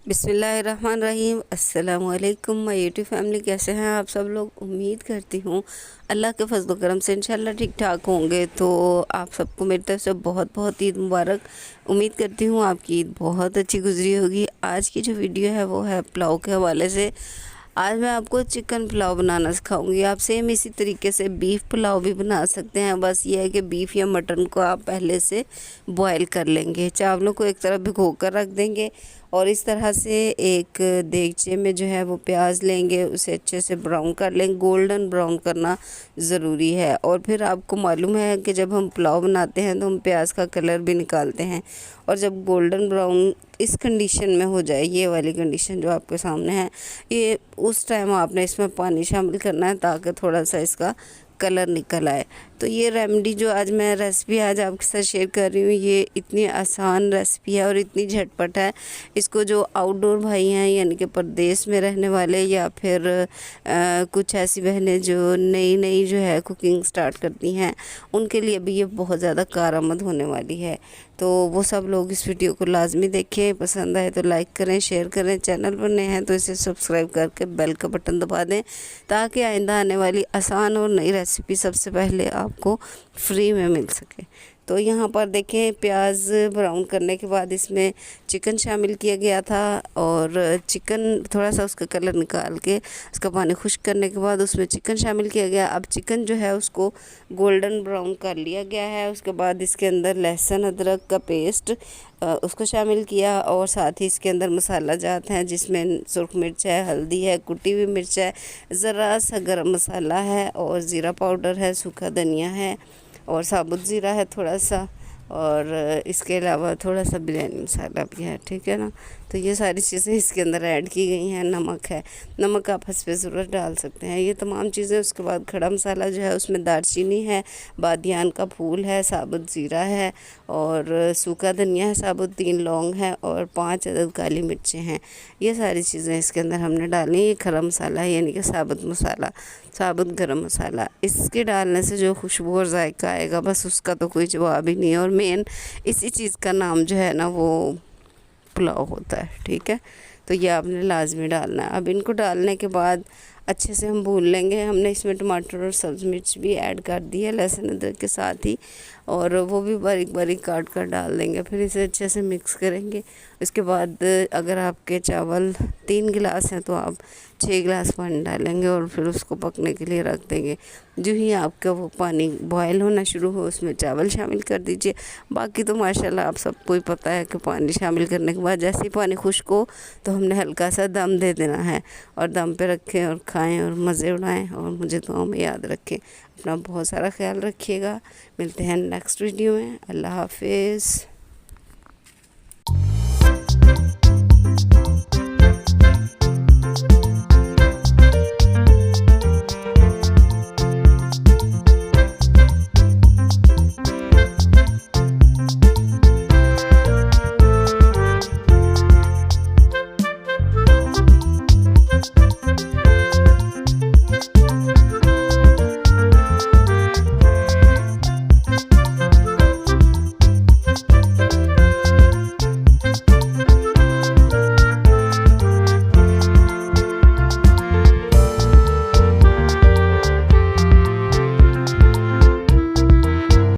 बिस्मिल्लाहिर्रहमानिर्रहीम। अस्सलाम वालेकुम माय यूट्यूब फैमिली। कैसे हैं आप सब लोग? उम्मीद करती हूँ अल्लाह के फजल करम से इंशाल्लाह ठीक ठाक होंगे। तो आप सबको मेरी तरफ से बहुत बहुत ईद मुबारक। उम्मीद करती हूँ आपकी ईद बहुत अच्छी गुजरी होगी। आज की जो वीडियो है वो है पुलाव के हवाले से। आज मैं आपको चिकन पुलाव बनाना सिखाऊंगी। आप सेम इसी तरीके से बीफ पुलाव भी बना सकते हैं। बस ये है कि बीफ या मटन को आप पहले से बॉयल कर लेंगे। चावलों को एक तरफ भिगो कर रख देंगे और इस तरह से एक देगचे में जो है वो प्याज लेंगे, उसे अच्छे से ब्राउन कर लेंगे। गोल्डन ब्राउन करना ज़रूरी है। और फिर आपको मालूम है कि जब हम पुलाव बनाते हैं तो हम प्याज का कलर भी निकालते हैं। और जब गोल्डन ब्राउन इस कंडीशन में हो जाए, ये वाली कंडीशन जो आपके सामने है, ये उस टाइम आपने इसमें पानी शामिल करना है ताकि थोड़ा सा इसका कलर निकल आए। तो ये रेमेडी जो आज मैं रेसिपी आज आपके साथ शेयर कर रही हूँ, ये इतनी आसान रेसिपी है और इतनी झटपट है। इसको जो आउटडोर भाई हैं यानी कि परदेश में रहने वाले या फिर कुछ ऐसी बहनें जो नई नई जो है कुकिंग स्टार्ट करती हैं, उनके लिए भी ये बहुत ज़्यादा कारआमद होने वाली है। तो वो सब लोग इस वीडियो को लाजमी देखें। पसंद आए तो लाइक करें, शेयर करें। चैनल पर नए हैं तो इसे सब्सक्राइब करके बेल का बटन दबा दें ताकि आइंदा आने वाली आसान और नई रेसिपी सबसे पहले आपको फ्री में मिल सके। तो यहाँ पर देखें, प्याज ब्राउन करने के बाद इसमें चिकन शामिल किया गया था और चिकन थोड़ा सा उसका कलर निकाल के उसका पानी खुश्क करने के बाद उसमें चिकन शामिल किया गया। अब चिकन जो है उसको गोल्डन ब्राउन कर लिया गया है। उसके बाद इसके अंदर लहसुन अदरक का पेस्ट उसको शामिल किया और साथ ही इसके अंदर मसाला जात हैं जिसमें सुर्ख मिर्च है, हल्दी है, कुटी हुई मिर्च है, ज़रा सा गरम मसाला है और ज़ीरा पाउडर है, सूखा धनिया है और साबुत ज़ीरा है थोड़ा सा, और इसके अलावा थोड़ा सा बिरयानी मसाला भी है। ठीक है ना। तो ये सारी चीज़ें इसके अंदर ऐड की गई हैं। नमक है, नमक आप हस्बे ज़रूरत डाल सकते हैं, ये तमाम चीज़ें। उसके बाद खड़ा मसाला जो है उसमें दालचीनी है, बादियान का फूल है, साबुत ज़ीरा है और सूखा धनिया है साबुत, 3 लौंग है और 5 अदद काली मिर्चें हैं। ये सारी चीज़ें इसके अंदर हमने डाली। ये खड़ा मसाला है यानी कि साबुत मसाला, साबुत गरम मसाला। इसके डालने से जो खुशबू और जायका आएगा बस उसका तो कोई जवाब ही नहीं है। और मेन इसी चीज़ का नाम जो है ना वो पुलाव होता है। ठीक है। तो ये आपने लाजमी डालना है। अब इनको डालने के बाद अच्छे से हम भून लेंगे। हमने इसमें टमाटर और सब्ज़ मिर्च भी ऐड कर दी है लहसुन अदरक के साथ ही, और वो भी बारीक बारीक काट कर डाल देंगे। फिर इसे अच्छे से मिक्स करेंगे। इसके बाद अगर आपके चावल 3 गिलास हैं तो आप 6 गिलास पानी डालेंगे और फिर उसको पकने के लिए रख देंगे। जो ही आपका वो पानी बॉयल होना शुरू हो उसमें चावल शामिल कर दीजिए। बाकी तो माशाल्लाह आप सबको ही पता है कि पानी शामिल करने के बाद जैसे ही पानी खुश्क हो तो हमने हल्का सा दम दे देना है और दम पे रखें और खाएं और मज़े उड़ाएं और मुझे दुआओं में याद रखें। अपना बहुत सारा ख्याल रखिएगा। मिलते हैं नेक्स्ट वीडियो में। अल्लाह हाफिज़।